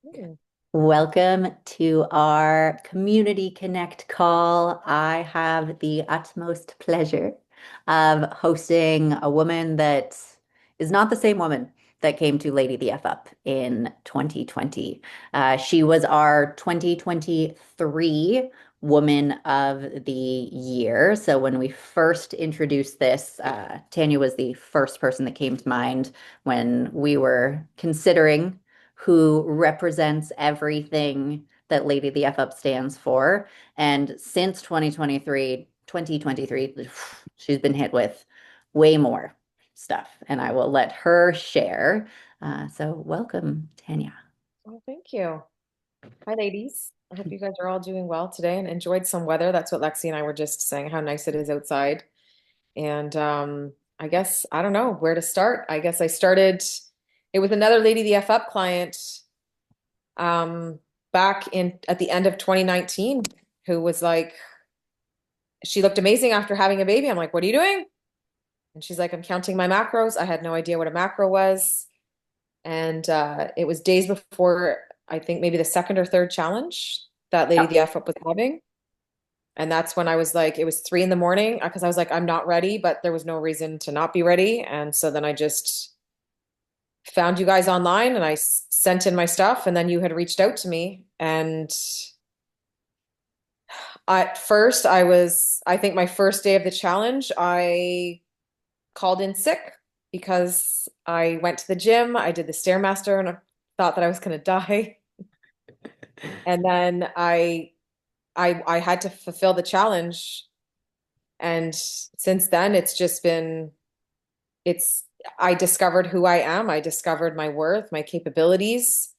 Hmm. Welcome to our Community Connect call. I have the utmost pleasure of hosting a woman that is not the same woman that came to Lady the F Up in 2020. She was our 2023 Woman of the Year. So when we first introduced this, Tanya was the first person that came to mind when we were considering who represents everything that Lady the F Up stands for. And since 2023, she's been hit with way more stuff. And I will let her share. So welcome, Tanya. Well, thank you. Hi, ladies. I hope you guys are all doing well today and enjoyed some weather. That's what Lexi and I were just saying, how nice it is outside. And I guess I don't know where to start. I guess I started, it was another Lady the F Up client um, back in at the end of 2019 who was like, she looked amazing after having a baby. I'm like, what are you doing? And she's like, I'm counting my macros. I had no idea what a macro was. And it was days before, I think maybe the second or third challenge that Lady the Yep. F Up was having. And that's when I was like, it was 3 in the morning because I was like, I'm not ready, but there was no reason to not be ready. And so then I just found you guys online and I sent in my stuff. And then you had reached out to me. And at first, I think my first day of the challenge, I called in sick because I went to the gym. I did the Stairmaster and I thought that I was going to die. And then I had to fulfill the challenge. And since then, it's just been it's I discovered who I am. I discovered my worth, my capabilities.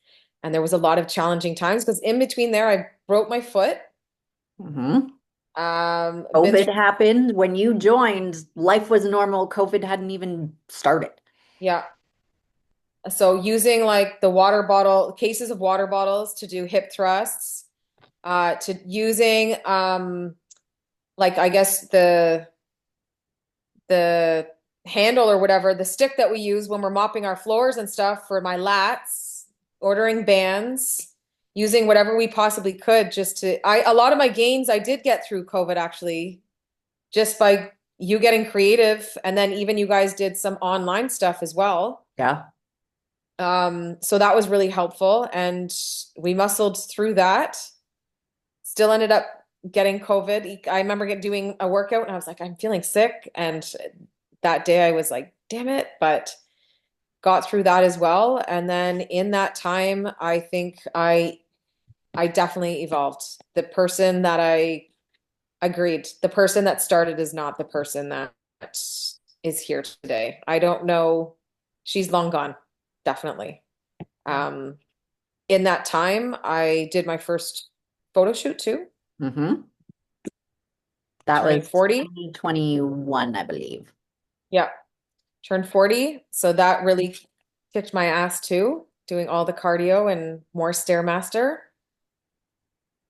And there was a lot of challenging times because in between there, I broke my foot. Mhm. Been COVID through, happened. When you joined, life was normal. COVID hadn't even started. yeah. So using like the water bottle, cases of water bottles to do hip thrusts, to using like I guess the handle or whatever, the stick that we use when we're mopping our floors and stuff for my lats, ordering bands, using whatever we possibly could just to a lot of my gains I did get through COVID actually, just by you getting creative and then even you guys did some online stuff as well. Yeah. So that was really helpful and we muscled through that. Still ended up getting COVID. I remember doing a workout and I was like, I'm feeling sick. And that day I was like, damn it, but got through that as well. And then in that time, I think I definitely evolved. The person that I agreed, the person that started is not the person that is here today. I don't know. She's long gone, definitely. Um, in that time, I did my first photo shoot too, Hmm. That turning was 40. 2021, I believe. Yeah, turned 40. So that really kicked my ass too, doing all the cardio and more Stairmaster.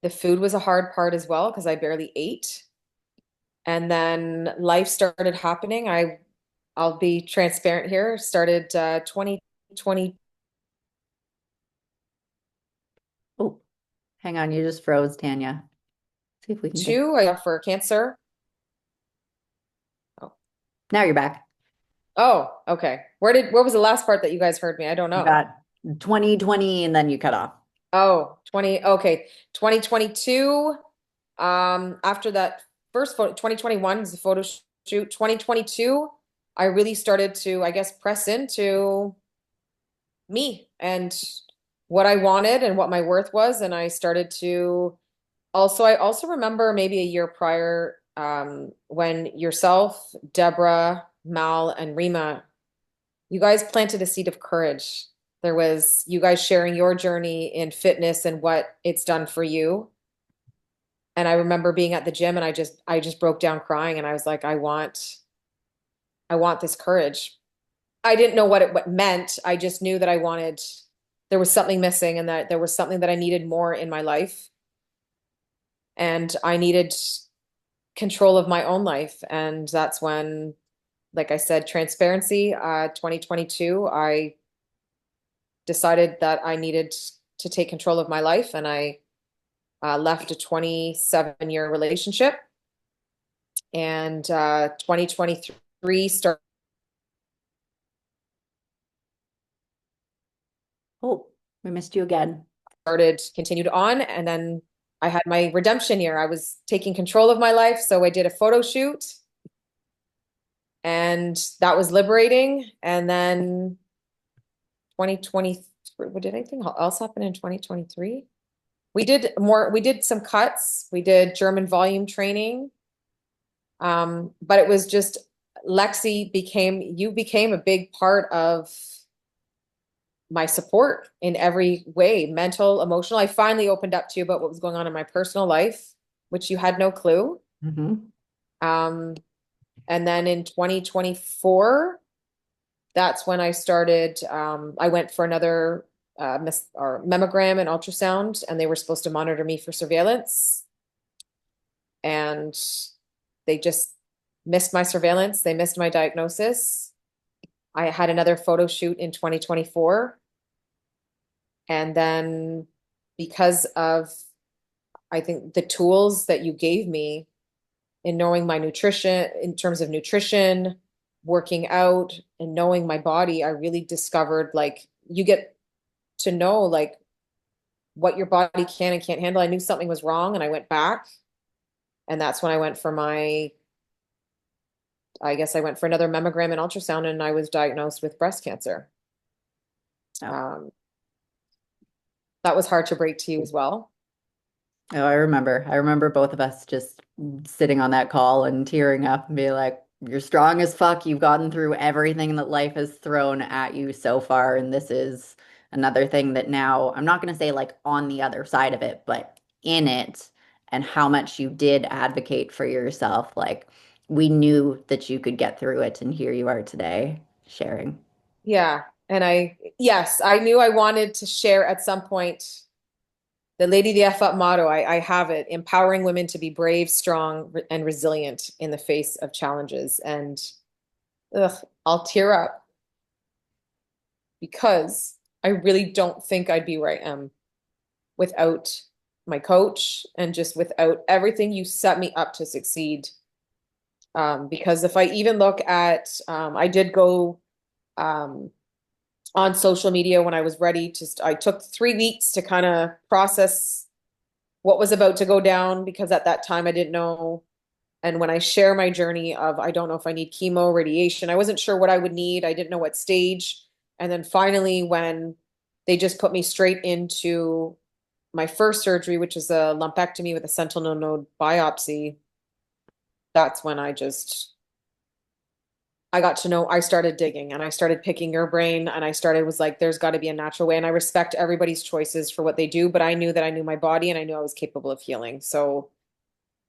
The food was a hard part as well because I barely ate. And then life started happening. I'll be transparent here. Started 2022 Oh, hang on, you just froze, Tanya. See if we can get. I got for cancer. Oh. Now you're back. Oh, okay. Where was the last part that you guys heard me? I don't You know. got 2020 and then you cut off. Oh, 20, okay. 2022. After that first photo, 2021 was the photo shoot. 2022, I really started to, I guess, press into me and what I wanted and what my worth was. And I started to I also remember maybe a year prior, when yourself, Deborah, Mal, and Rima, you guys planted a seed of courage. There was you guys sharing your journey in fitness and what it's done for you. And I remember being at the gym and I just broke down crying and I was like, I want this courage. I didn't know what meant. I just knew that I wanted there was something missing and that there was something that I needed more in my life. And I needed control of my own life. And that's when, like I said, transparency, 2022, I decided that I needed to take control of my life, and I left a 27-year relationship, and 2023 Oh, we missed you again. continued on, and then I had my redemption year. I was taking control of my life, so I did a photo shoot, and that was liberating. And then 2023, what did anything else happen in 2023? We did some cuts. We did German volume training. But it was just you became a big part of my support in every way, mental, emotional. I finally opened up to you about what was going on in my personal life, which you had no clue. Hmm. Um, and then in 2024, that's when I started, I went for another or mammogram and ultrasound, and they were supposed to monitor me for surveillance. And they just missed my surveillance. They missed my diagnosis. I had another photo shoot in 2024. And then because of, I think, the tools that you gave me in knowing my nutrition, in terms of nutrition, working out, and knowing my body, I really discovered like you get to know like what your body can and can't handle. I knew something was wrong and I went back. And that's when I went for I guess I went for another mammogram and ultrasound, and I was diagnosed with breast cancer. Oh. Um, that was hard to break to you as well. Oh, I remember. I remember both of us just sitting on that call and tearing up and being like, "You're strong as fuck. You've gotten through everything that life has thrown at you so far." And this is another thing that now I'm not going to say like on the other side of it, but in it, and how much you did advocate for yourself. Like, we knew that you could get through it, and here you are today sharing. Yeah. And yes, I knew I wanted to share at some point the Lady the F Up motto. I have it, empowering women to be brave, strong, and resilient in the face of challenges. And ugh, I'll tear up because I really don't think I'd be where I am without my coach and just without everything you set me up to succeed. Because if I even look at, I did go um, on social media when I was ready to, I took 3 weeks to kind of process what was about to go down because at that time I didn't know. And when I share my journey of, I don't know if I need chemo, radiation, I wasn't sure what I would need. I didn't know what stage. And then finally, when they just put me straight into my first surgery, which is a lumpectomy with a sentinel node biopsy, that's when I got to know, I started digging and I started picking your brain and I started was like, there's got to be a natural way. And I respect everybody's choices for what they do, but I knew that I knew my body and I knew I was capable of healing. So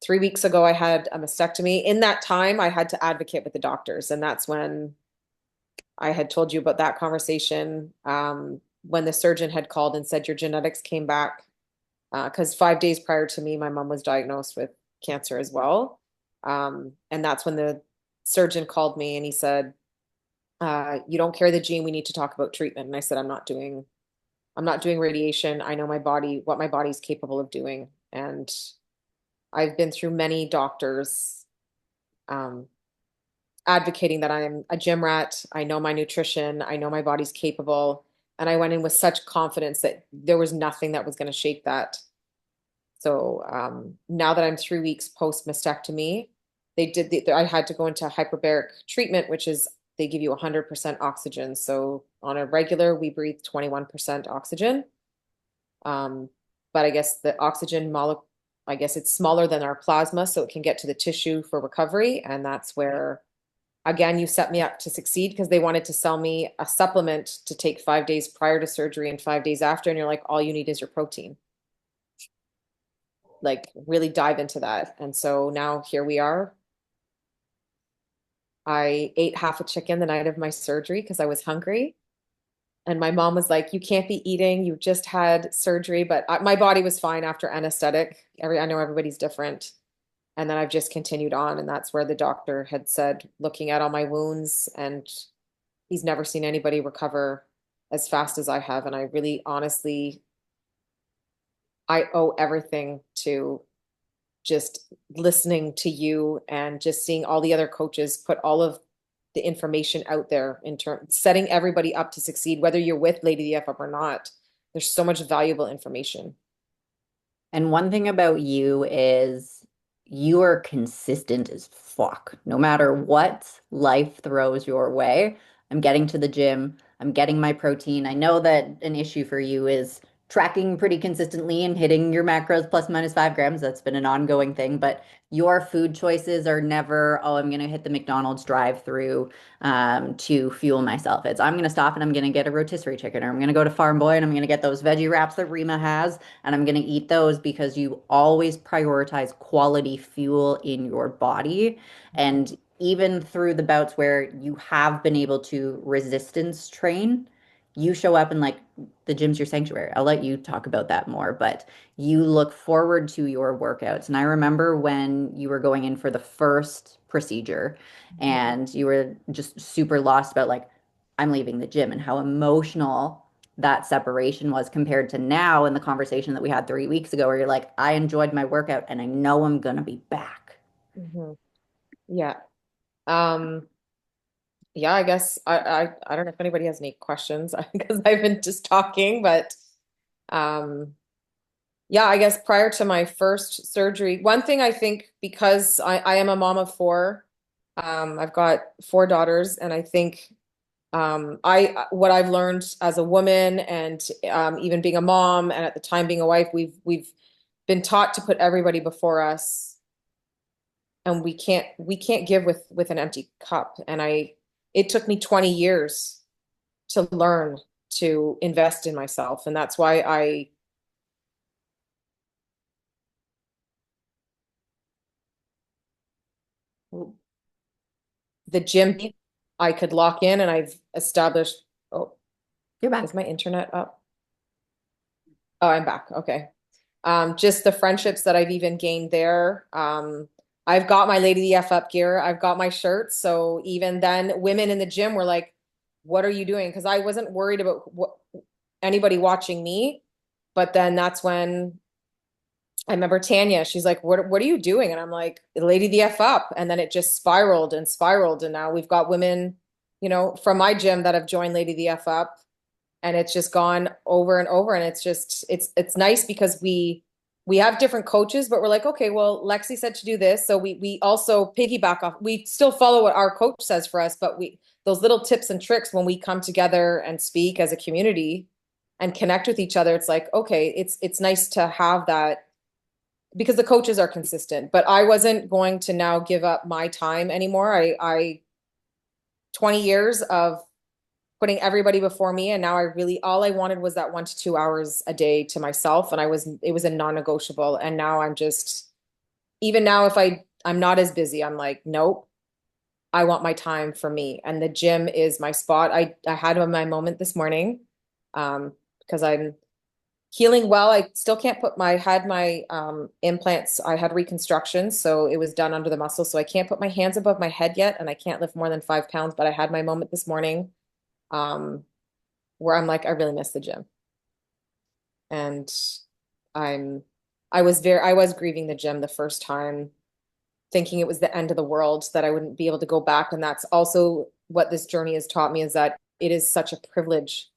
3 weeks ago, I had a mastectomy. In that time, I had to advocate with the doctors. And that's when I had told you about that conversation, when the surgeon had called and said, your genetics came back. Because 5 days prior to me, my mom was diagnosed with cancer as well. And that's when the surgeon called me and he said, you don't carry the gene. We need to talk about treatment. And I said, I'm not doing radiation. I know my body, what my body's capable of doing. And I've been through many doctors, um, advocating that I'm a gym rat. I know my nutrition. I know my body's capable. And I went in with such confidence that there was nothing that was going to shake that. So now that I'm 3 weeks post mastectomy, I had to go into hyperbaric treatment, which is they give you 100% oxygen. So on a regular, we breathe 21% oxygen. Um, but I guess the oxygen molecule, I guess it's smaller than our plasma, so it can get to the tissue for recovery. And that's where, again, you set me up to succeed because they wanted to sell me a supplement to take 5 days prior to surgery and 5 days after. And you're like, all you need is your protein. Like, really dive into that. And so now here we are. I ate half a chicken the night of my surgery because I was hungry. And my mom was like, you can't be eating. You just had surgery. But my body was fine after anesthetic. I know everybody's different. And then I've just continued on. And that's where the doctor had said, looking at all my wounds, and he's never seen anybody recover as fast as I have. And I really honestly I owe everything to just listening to you and just seeing all the other coaches put all of the information out there in terms setting everybody up to succeed, whether you're with Lady the F up or not. There's so much valuable information. And one thing about you is you are consistent as fuck. No matter what life throws your way, I'm getting to the gym, I'm getting my protein. I know that an issue for you is tracking pretty consistently and hitting your macros plus minus 5 grams. That's been an ongoing thing, but your food choices are never, oh, I'm going to hit the McDonald's drive-through to fuel myself. It's I'm going to stop and I'm going to get a rotisserie chicken, or I'm going to go to Farm Boy and I'm going to get those veggie wraps that Rima has, and I'm going to eat those because you always prioritize quality fuel in your body. And even through the bouts where you have been able to resistance train, you show up and like the gym's your sanctuary. I'll let you talk about that more, but you look forward to your workouts. And I remember when you were going in for the first procedure and you were just super lost about like, I'm leaving the gym, and how emotional that separation was compared to now in the conversation that we had 3 weeks ago, where you're like, I enjoyed my workout and I know I'm gonna be back. Mhm. Yeah. Um, yeah, I guess I don't know if anybody has any questions because I've been just talking, but um yeah, I guess prior to my first surgery, one thing I think because I am a mom of four, I've got four daughters, and I think I what I've learned as a woman and even being a mom and at the time being a wife, we've been taught to put everybody before us, and we can't give with an empty cup. And it took me 20 years to learn to invest in myself, and that's why the gym I could lock in, and I've established. Oh, You're is back. my internet up? Oh, I'm back. Okay. Just the friendships that I've even gained there. I've got my Lady the F up gear. I've got my shirts. So even then, women in the gym were like, "What are you doing?" Because I wasn't worried about anybody watching me. But then that's when I remember Tanya. She's like, "What are you doing?" And I'm like, "Lady the F up." And then it just spiraled and spiraled, and now we've got women, from my gym that have joined Lady the F up, and it's just gone over and over. And it's just it's nice because we have different coaches, but we're like, okay, well, Lexi said to do this, so we also piggyback off. We still follow what our coach says for us, but we those little tips and tricks when we come together and speak as a community and connect with each other, it's like, okay, it's nice to have that because the coaches are consistent. But I wasn't going to now give up my time anymore. I 20 years of putting everybody before me, and now I really all I wanted was that 1 to 2 hours a day to myself, and it was a non-negotiable. And now I'm just even now if I'm not as busy, I'm like, nope, I want my time for me, and the gym is my spot. I had my moment this morning, because I'm healing well. I still can't put my had my implants. I had reconstruction, so it was done under the muscle, so I can't put my hands above my head yet, and I can't lift more than 5 pounds. But I had my moment this morning, um, where I'm like, I really miss the gym. And I'm I was grieving the gym the first time, thinking it was the end of the world, that I wouldn't be able to go back. And that's also what this journey has taught me, is that it is such a privilege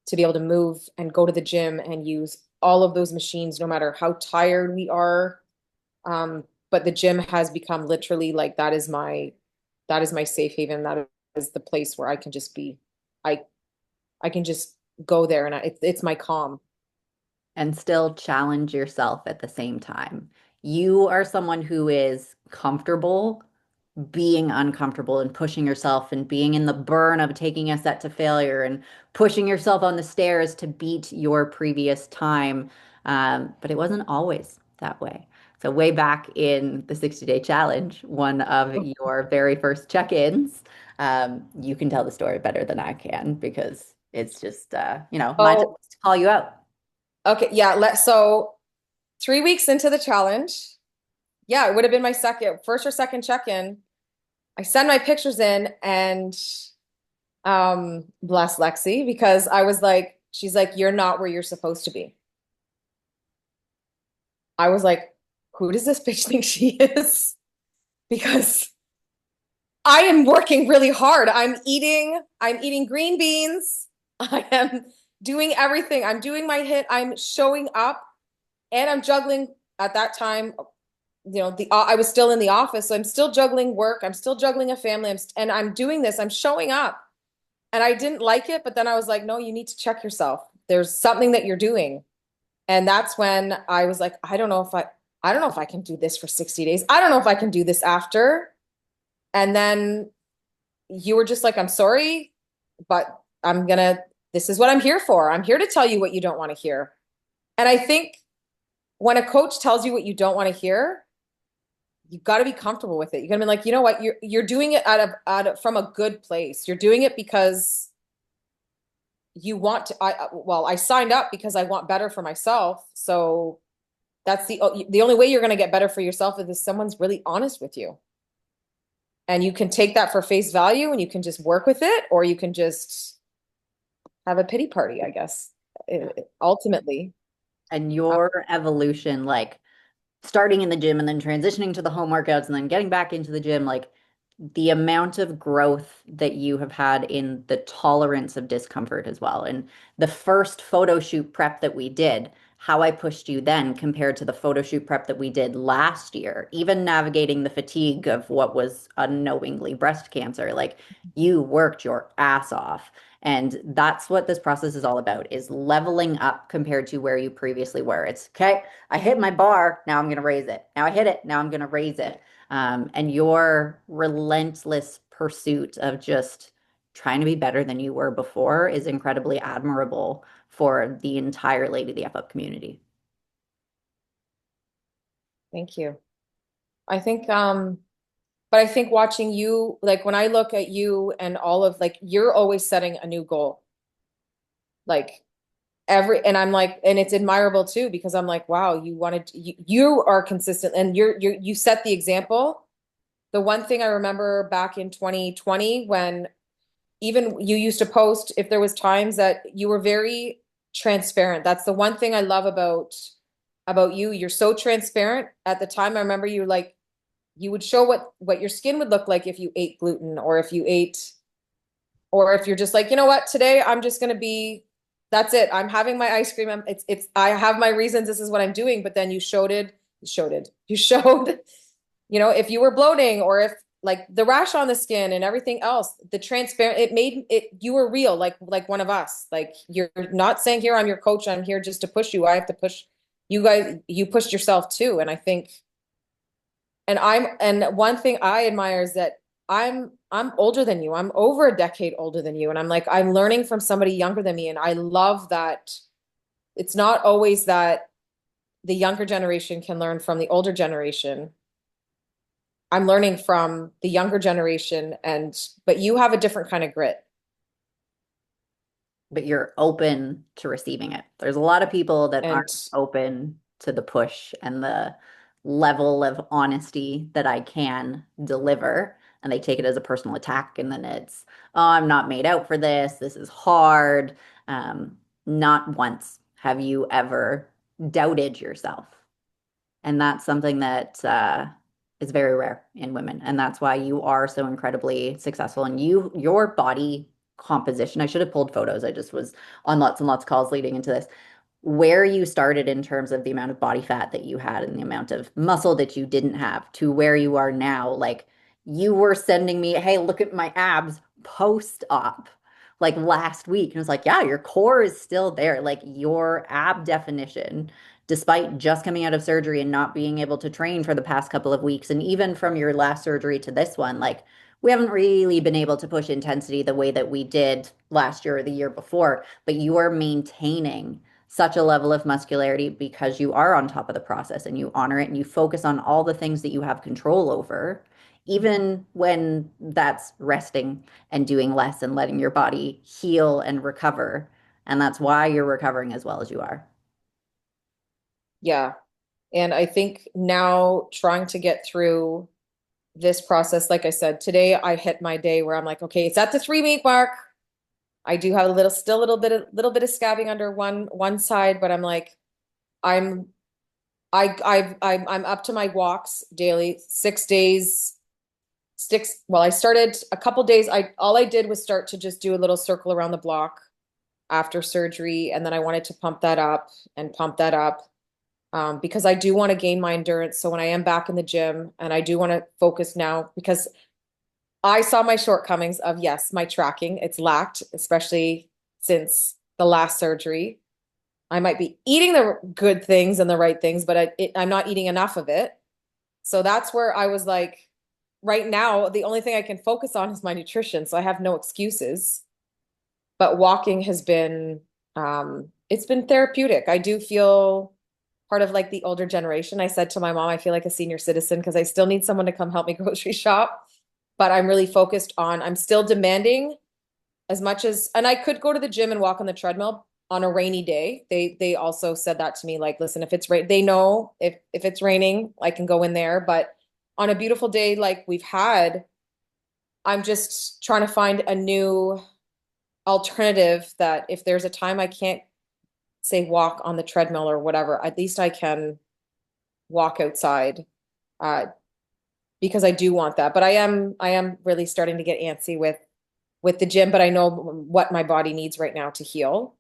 to be able to move and go to the gym and use all of those machines, no matter how tired we are. But the gym has become literally like that is my safe haven. That is the place where I can just be. I I can just go there, and it's my calm. And still challenge yourself at the same time. You are someone who is comfortable being uncomfortable and pushing yourself and being in the burn of taking a set to failure and pushing yourself on the stairs to beat your previous time. But it wasn't always that way. So, way back in the 60-day challenge, one of your very first check-ins, you can tell the story better than I can because it's just, my job Oh, is to call you out. okay. Yeah. So 3 weeks into the challenge, yeah, it would have been my second, first or second check-in. I send my pictures in, and bless Lexi, because I was like, she's like, you're not where you're supposed to be. I was like, who does this bitch think she is? Because I am working really hard. I'm eating green beans. I am doing everything. I'm doing my hit. I'm showing up and I'm juggling at that time, I was still in the office, so I'm still juggling work. I'm still juggling a family. And I'm doing this. I'm showing up. And I didn't like it, but then I was like, no, you need to check yourself. There's something that you're doing. And that's when I was like, I don't know if I can do this for 60 days. I don't know if I can do this after. And then you were just like, I'm sorry, but this is what I'm here for. I'm here to tell you what you don't want to hear. And I think when a coach tells you what you don't want to hear, you've got to be comfortable with it. You're gonna be like, you know what, you're doing it from a good place. You're doing it because you want to. I signed up because I want better for myself. So that's the only way you're gonna get better for yourself is if someone's really honest with you. And you can take that for face value and you can just work with it, or you can just have a pity party, I guess. Ultimately. And your evolution, like starting in the gym and then transitioning to the home workouts and then getting back into the gym, like the amount of growth that you have had in the tolerance of discomfort as well. And the first photo shoot prep that we did, how I pushed you then compared to the photo shoot prep that we did last year, even navigating the fatigue of what was unknowingly breast cancer, like you worked your ass off. And that's what this process is all about, is leveling up compared to where you previously were. It's okay, I hit my bar, now I'm going to raise it. Now I hit it, now I'm going to raise it. And your relentless pursuit of just trying to be better than you were before is incredibly admirable for the entire Lady the F Up community. Thank you. I think but I think watching you, like when I look at you and all of like you're always setting a new goal. Like and I'm like, and it's admirable too, because I'm like, wow, you are consistent and you set the example. The one thing I remember back in 2020 when even you used to post if there was times that you were very transparent. That's the one thing I love about you. You're so transparent. At the time, I remember you like you would show what your skin would look like if you ate gluten or if you're just like, you know what, today I'm just gonna be that's it. I'm having my ice cream. It's I have my reasons. This is what I'm doing. But then you showed, if you were bloating or if like the rash on the skin and everything else, the transparent, it made it, you were real, like one of us. Like you're not saying here, I'm your coach. I'm here just to push you. I have to push you guys. You pushed yourself too. And I think, and one thing I admire is that I'm older than you. I'm over a decade older than you. And I'm like, I'm learning from somebody younger than me. And I love that it's not always that the younger generation can learn from the older generation. I'm learning from the younger generation but you have a different kind of grit. But you're open to receiving it. There's a lot of people that And aren't open to the push and the level of honesty that I can deliver. And they take it as a personal attack. And then it's, oh, I'm not made out for this. This is hard. Not once have you ever doubted yourself. And that's something that is very rare in women. And that's why you are so incredibly successful. And your body composition, I should have pulled photos. I just was on lots and lots of calls leading into this. Where you started in terms of the amount of body fat that you had and the amount of muscle that you didn't have to where you are now, like you were sending me, hey, look at my abs post-op like last week. And it's like, yeah, your core is still there. Like your ab definition despite just coming out of surgery and not being able to train for the past couple of weeks. And even from your last surgery to this one, like we haven't really been able to push intensity the way that we did last year or the year before, but you are maintaining such a level of muscularity because you are on top of the process and you honor it and you focus on all the things that you have control over, even when that's resting and doing less and letting your body heal and recover. And that's why you're recovering as well as you are. yeah, and I think now trying to get through this process, like I said, today I hit my day where I'm like, okay, it's at the 3 week mark. I do have a little bit of scabbing under one side, but I'm like, I'm I'm up to my walks daily, 6 days, six. Well, I started a couple days. All I did was start to just do a little circle around the block after surgery, and then I wanted to pump that up and pump that up because I do want to gain my endurance. So when I am back in the gym, and I do want to focus now because I saw my shortcomings of yes, my tracking, it's lacked, especially since the last surgery. I might be eating the good things and the right things, but I'm not eating enough of it. So that's where I was like, right now, the only thing I can focus on is my nutrition. So I have no excuses. But walking has been, it's been therapeutic. I do feel part of like the older generation. I said to my mom, I feel like a senior citizen because I still need someone to come help me grocery shop. But I'm really focused on, I'm still demanding as much as, and I could go to the gym and walk on the treadmill on a rainy day. They also said that to me, like, listen, if it's rain, they know if it's raining, I can go in there. But on a beautiful day like we've had, I'm just trying to find a new alternative that if there's a time I can't say walk on the treadmill or whatever, at least I can walk outside. Uh, because I do want that. But I am really starting to get antsy with the gym, but I know what my body needs right now to heal.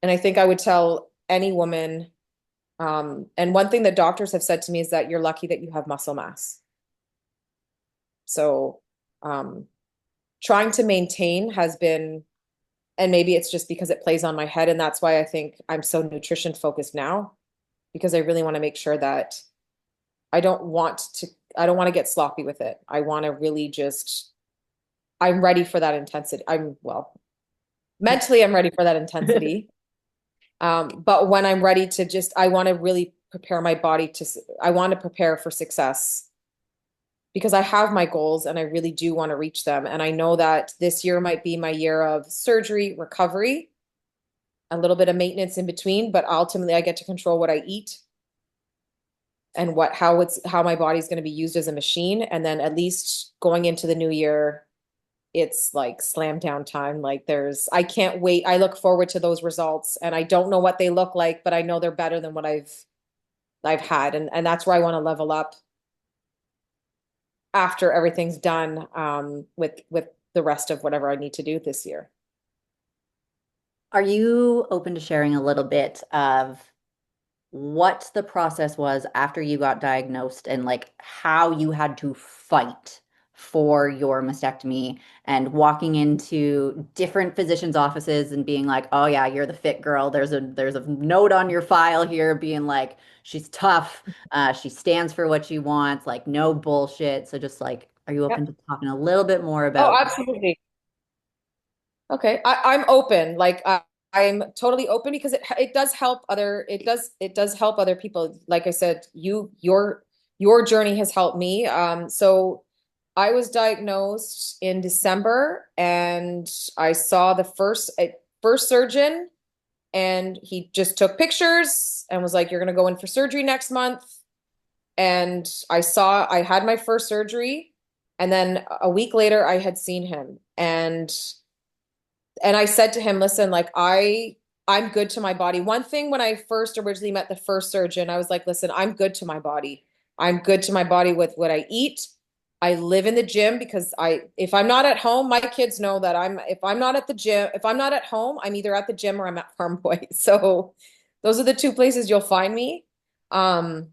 And I think I would tell any woman, and one thing that doctors have said to me is that you're lucky that you have muscle mass. So, um, trying to maintain has been, and maybe it's just because it plays on my head, and that's why I think I'm so nutrition focused now, because I really want to make sure that I don't want to, I don't want to get sloppy with it. I want to really just, I'm ready for that intensity. Well, mentally, I'm ready for that intensity. But when I'm ready to just, I want to really prepare my body to, I want to prepare for success because I have my goals and I really do want to reach them. And I know that this year might be my year of surgery, recovery, a little bit of maintenance in between, but ultimately I get to control what I eat and how my body's going to be used as a machine. And then at least going into the new year, it's like slam down time. Like I can't wait. I look forward to those results and I don't know what they look like, but I know they're better than what I've had. And that's where I want to level up after everything's done, with the rest of whatever I need to do this year. Are you open to sharing a little bit of what the process was after you got diagnosed and like how you had to fight for your mastectomy and walking into different physicians' offices and being like, "Oh yeah, you're the fit girl. There's a note on your file here being like she's tough. She stands for what she wants, like no bullshit." So just like, are you open Yep. to talking a little bit more Oh, about absolutely. Okay, I'm open. Like I'm totally open because it does help it does help other people. Like I said, your journey has helped me. So I was diagnosed in December, and I saw the first surgeon, and he just took pictures and was like, "You're gonna go in for surgery next month." And I had my first surgery, and then a week later, I had seen him, and I said to him, listen, like I'm good to my body. One thing when I first originally met the first surgeon, I was like, listen, I'm good to my body. I'm good to my body with what I eat. I live in the gym because if I'm not at home, my kids know that if I'm not at the gym, if I'm not at home, I'm either at the gym or I'm at Farm Boy. So those are the two places you'll find me. Um,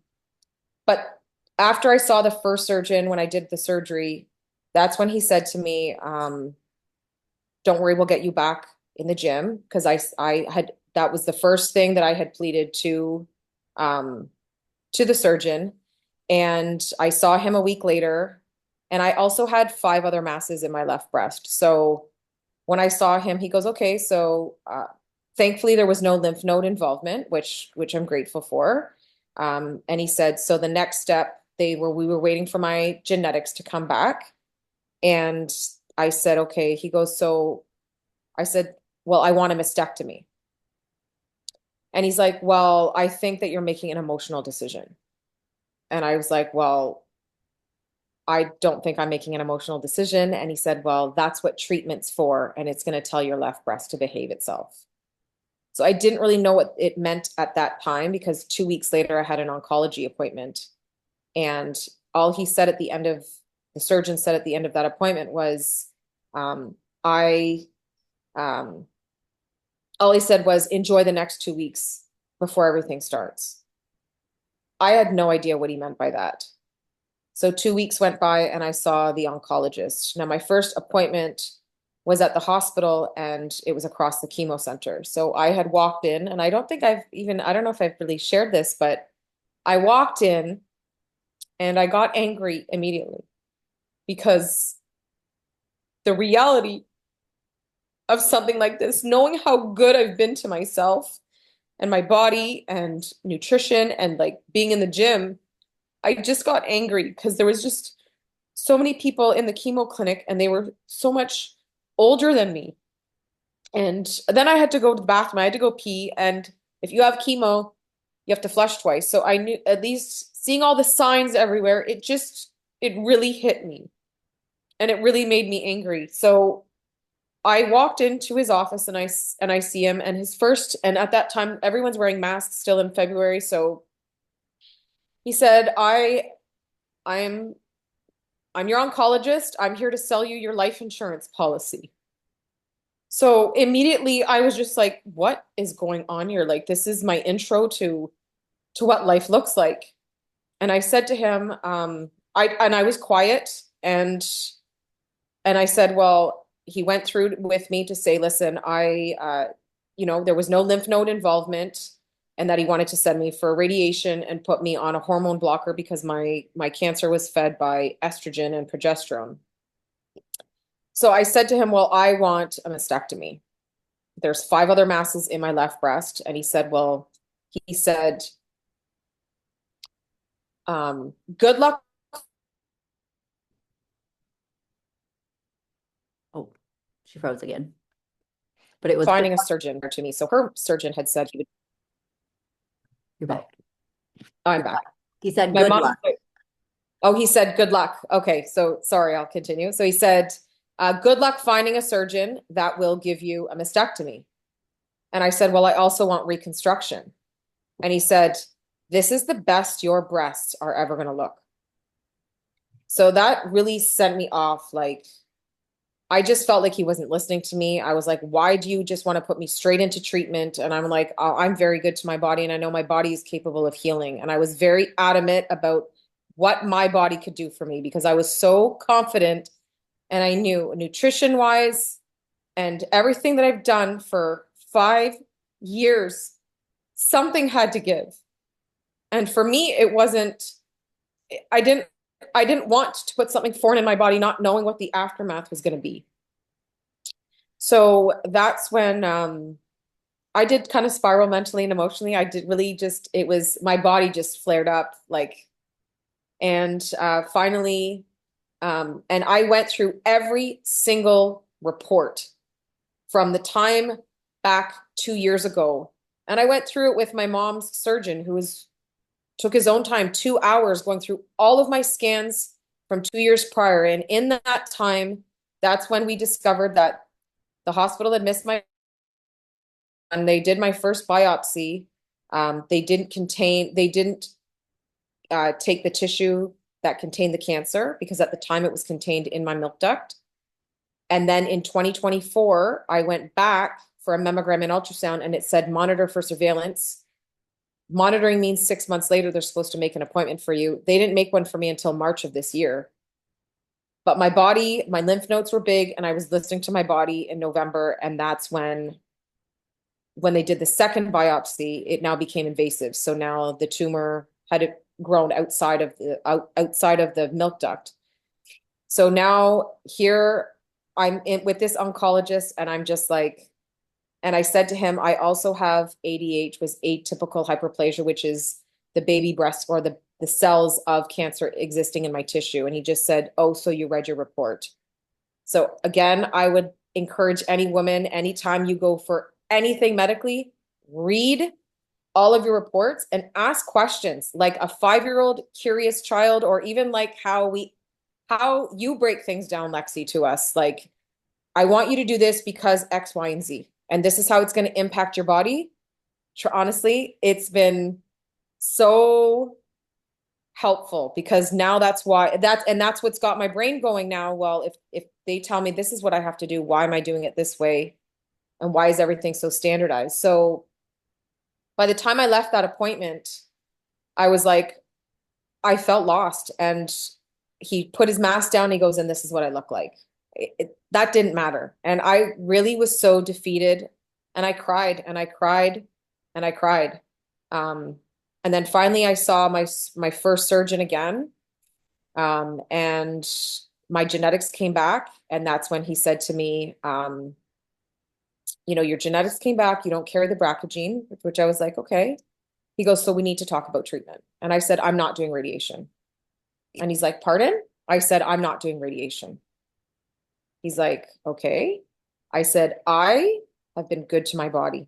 but after I saw the first surgeon, when I did the surgery, that's when he said to me, don't worry, we'll get you back in the gym because I had that was the first thing that I had pleaded um to the surgeon, and I saw him a week later, and I also had five other masses in my left breast. So when I saw him, he goes, "Okay, so thankfully there was no lymph node involvement, which I'm grateful for." And he said, "So the next step, we were waiting for my genetics to come back." And I said, "Okay." He goes, "So," I said, "Well, I want a mastectomy." And he's like, "Well, I think that you're making an emotional decision." And I was like, "Well, I don't think I'm making an emotional decision." And he said, "Well, that's what treatment's for, and it's going to tell your left breast to behave itself." So I didn't really know what it meant at that time because 2 weeks later I had an oncology appointment. And all he said at the end of the surgeon said at the end of that appointment was, I, um, all he said was, enjoy the next 2 weeks before everything starts. I had no idea what he meant by that. So 2 weeks went by and I saw the oncologist. Now, my first appointment was at the hospital and it was across the chemo center. So I had walked in, and I don't think I don't know if I've really shared this, but I walked in and I got angry immediately because the reality of something like this, knowing how good I've been to myself and my body and nutrition and like being in the gym, I just got angry because there was just so many people in the chemo clinic and they were so much older than me. And then I had to go to the bathroom. I had to go pee. And if you have chemo, you have to flush twice. So I knew, at least seeing all the signs everywhere, it really hit me and it really made me angry. So I walked into his office and I see him, and and at that time everyone's wearing masks still in February. So he said, I'm I'm your oncologist. I'm here to sell you your life insurance policy. So immediately I was just like, what is going on here? Like, this is my intro to what life looks like. And I said to him, I was quiet, and I said, well, he went through with me to say, listen, there was no lymph node involvement, and that he wanted to send me for radiation and put me on a hormone blocker because my cancer was fed by estrogen and progesterone. So I said to him, well, I want a mastectomy. There's 5 other masses in my left breast. And he said, good luck Oh, she froze again. But it was good finding a luck. surgeon to me. So her surgeon had said he would, You're oh, back. I'm You're back. back. He said My good mom, luck. oh, he said, good luck. Okay. So sorry, I'll continue. So he said, good luck finding a surgeon that will give you a mastectomy. And I said, well, I also want reconstruction. And he said, this is the best your breasts are ever going to look. So that really sent me off. Like, I just felt like he wasn't listening to me. I was like, why do you just want to put me straight into treatment? And I'm like, oh, I'm very good to my body and I know my body is capable of healing. And I was very adamant about what my body could do for me because I was so confident and I knew nutrition wise and everything that I've done for 5 years, something had to give. And for me, it wasn't, I didn't, I didn't want to put something foreign in my body, not knowing what the aftermath was going to be. So that's when I did kind of spiral mentally and emotionally. I did really just, it was my body just flared up like, and finally, and I went through every single report from the time back 2 years ago. And I went through it with my mom's surgeon took his own time, 2 hours going through all of my scans from 2 years prior. And in that time, that's when we discovered that the hospital had missed my, and they did my first biopsy. They didn't take the tissue that contained the cancer because at the time it was contained in my milk duct. And then in 2024, I went back for a mammogram and ultrasound and it said monitor for surveillance. Monitoring means 6 months later, they're supposed to make an appointment for you. They didn't make one for me until March of this year. But my body, my lymph nodes were big and I was listening to my body in November. And that's when they did the second biopsy, it now became invasive. So now the tumor had grown outside of the milk duct. So now here I'm in with this oncologist and I'm just like, and I said to him, I also have ADH, was atypical hyperplasia, which is the baby breast or the cells of cancer existing in my tissue. And he just said, oh, so you read your report. So again, I would encourage any woman, anytime you go for anything medically, read all of your reports and ask questions like a 5-year-old curious child, or even like how you break things down, Lexi, to us. Like, I want you to do this because X, Y, and Z. and this is how it's going to impact your body. Honestly, it's been so helpful because now that's what's got my brain going now. Well, if they tell me this is what I have to do, why am I doing it this way? And why is everything so standardized? So by the time I left that appointment, I was like, I felt lost. And he put his mask down. And he goes, and this is what I look like. That didn't matter. And I really was so defeated. And I cried and I cried and I cried. Um, and then finally I saw my first surgeon again. And my genetics came back. And that's when he said to me, your genetics came back. You don't carry the BRCA gene, which I was like, okay. He goes, so we need to talk about treatment. And I said, I'm not doing radiation. And he's like, pardon? I said, I'm not doing radiation. He's like, okay. I said, I have been good to my body.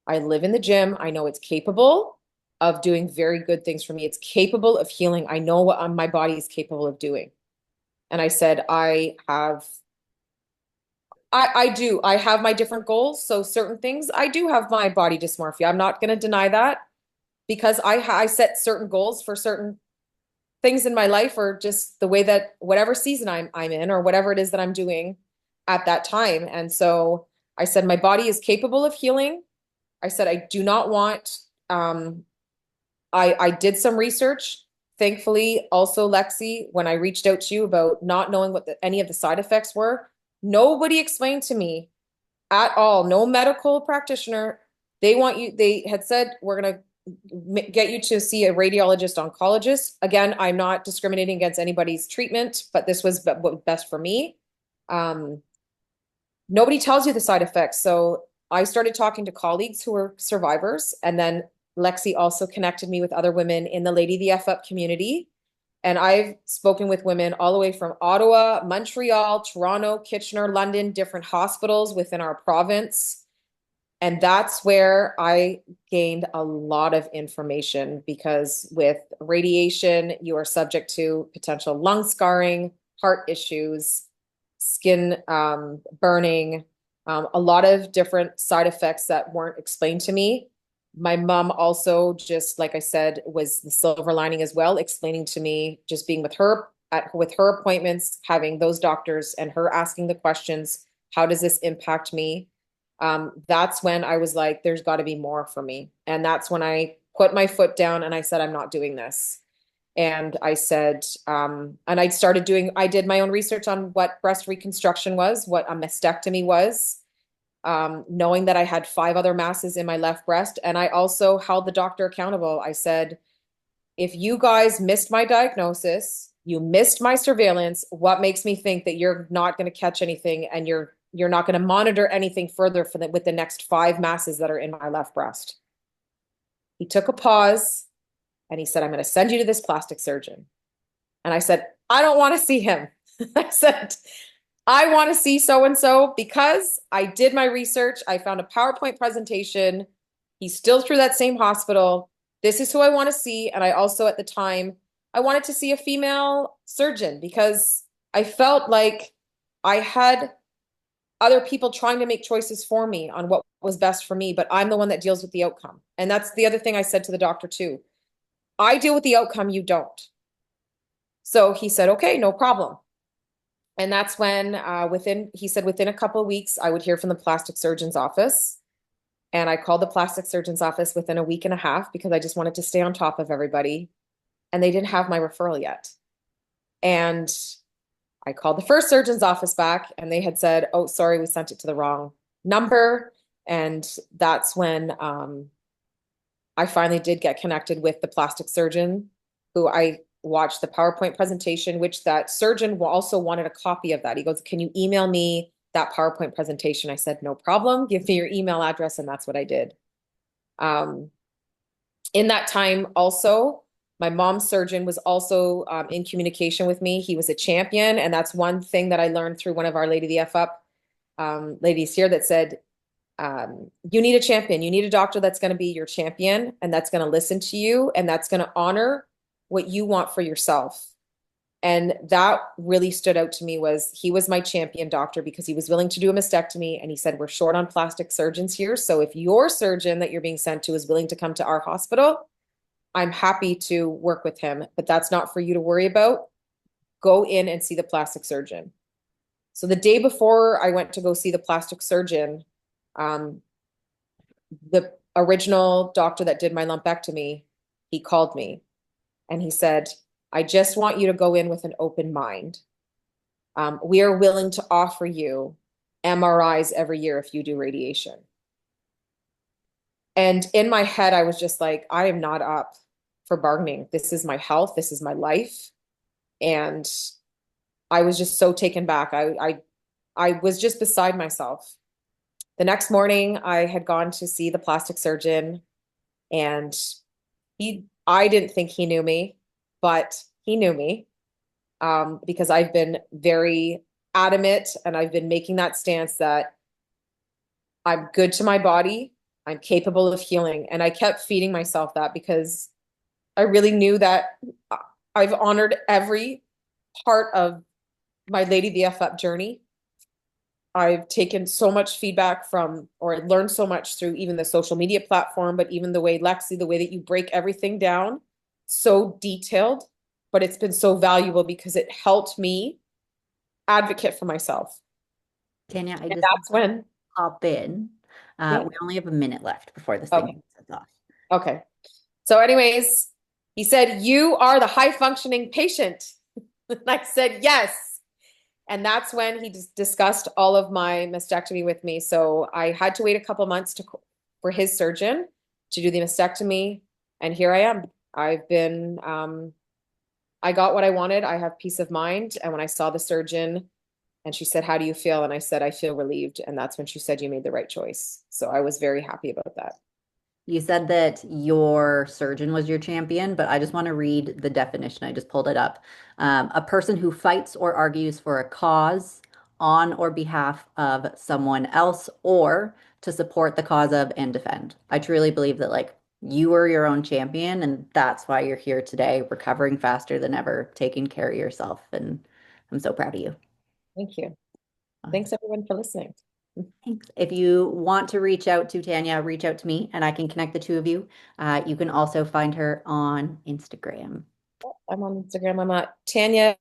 I live in the gym. I know it's capable of doing very good things for me. It's capable of healing. I know what my body is capable of doing. And I said, I have my different goals. So certain things, I do have my body dysmorphia. I'm not going to deny that because I set certain goals for certain things in my life, or just the way that whatever season I'm in, or whatever it is that I'm doing at that time. And so I said, my body is capable of healing. I said, I do not want, I did some research. Thankfully, also, Lexi, when I reached out to you about not knowing what any of the side effects were, nobody explained to me at all. No medical practitioner. They had said, we're going to get you to see a radiologist oncologist. Again, I'm not discriminating against anybody's treatment, but this was what was best for me. Nobody tells you the side effects. So I started talking to colleagues who were survivors. And then Lexi also connected me with other women in the Lady LTFU community. And I've spoken with women all the way from Ottawa, Montreal, Toronto, Kitchener, London, different hospitals within our province. And that's where I gained a lot of information, because with radiation, you are subject to potential lung scarring, heart issues, skin burning, a lot of different side effects that weren't explained to me. My mom also, just like I said, was the silver lining as well, explaining to me, just being with her with her appointments, having those doctors and her asking the questions, how does this impact me? That's when I was like, there's got to be more for me. And that's when I put my foot down and I said, I'm not doing this. And I said, and I did my own research on what breast reconstruction was, what a mastectomy was, knowing that I had 5 other masses in my left breast. And I also held the doctor accountable. I said, if you guys missed my diagnosis, you missed my surveillance, what makes me think that you're not going to catch anything, and you're not going to monitor anything further with the next 5 masses that are in my left breast? He took a pause and he said, I'm going to send you to this plastic surgeon. And I said, I don't want to see him. I said, I want to see so-and-so because I did my research. I found a PowerPoint presentation. He's still through that same hospital. This is who I want to see. And I also, at the time, I wanted to see a female surgeon because I felt like I had other people trying to make choices for me on what was best for me, but I'm the one that deals with the outcome. And that's the other thing I said to the doctor too. I deal with the outcome, you don't. So he said, okay, no problem. And that's when he said within a couple of weeks, I would hear from the plastic surgeon's office. And I called the plastic surgeon's office within a week and a half because I just wanted to stay on top of everybody. And they didn't have my referral yet. And I called the first surgeon's office back and they had said, oh, sorry, we sent it to the wrong number. And that's when I finally did get connected with the plastic surgeon, who I watched the PowerPoint presentation, which that surgeon also wanted a copy of that. He goes, can you email me that PowerPoint presentation? I said, no problem. Give me your email address. And that's what I did. In that time also, my mom's surgeon was also in communication with me. He was a champion. And that's one thing that I learned through one of our Lady LTFU ladies here that said, you need a champion. You need a doctor that's going to be your champion and that's going to listen to you and that's going to honor what you want for yourself. And that really stood out to me was he was my champion doctor because he was willing to do a mastectomy. And he said, we're short on plastic surgeons here. So if your surgeon that you're being sent to is willing to come to our hospital, I'm happy to work with him, but that's not for you to worry about. Go in and see the plastic surgeon. So the day before I went to go see the plastic surgeon, um, the original doctor that did my lumpectomy, he called me and he said, I just want you to go in with an open mind. We are willing to offer you MRIs every year if you do radiation. And in my head, I was just like, I am not up for bargaining. This is my health. This is my life. And I was just so taken back. I was just beside myself. The next morning, I had gone to see the plastic surgeon, and I didn't think he knew me, but he knew me, because I've been very adamant and I've been making that stance that I'm good to my body. I'm capable of healing. And I kept feeding myself that because I really knew that I've honored every part of my Lady VF Up journey. I've taken so much feedback from, or learned so much through even the social media platform, but even the way, Lexi, the way that you break everything down, so detailed, but it's been so valuable because it helped me advocate for myself. Tanya, I And just that's when, hop in. yeah, We only have a minute left before this thing okay, sets off. okay. So, anyways, he said, you are the high functioning patient. And I said, yes. And that's when he discussed all of my mastectomy with me. So I had to wait a couple months for his surgeon to do the mastectomy. And here I am. I got what I wanted. I have peace of mind. And when I saw the surgeon and she said, how do you feel? And I said, I feel relieved. And that's when she said, you made the right choice. So I was very happy about that. You said that your surgeon was your champion, but I just want to read the definition. I just pulled it up. A person who fights or argues for a cause on or behalf of someone else or to support the cause of and defend. I truly believe that like you are your own champion and that's why you're here today, recovering faster than ever, taking care of yourself. And I'm so proud of you. Thank you. Awesome. Thanks everyone for listening. Thanks. If you want to reach out to Tanya, reach out to me and I can connect the two of you. You can also find her on Instagram. I'm on Instagram. I'm at Tanya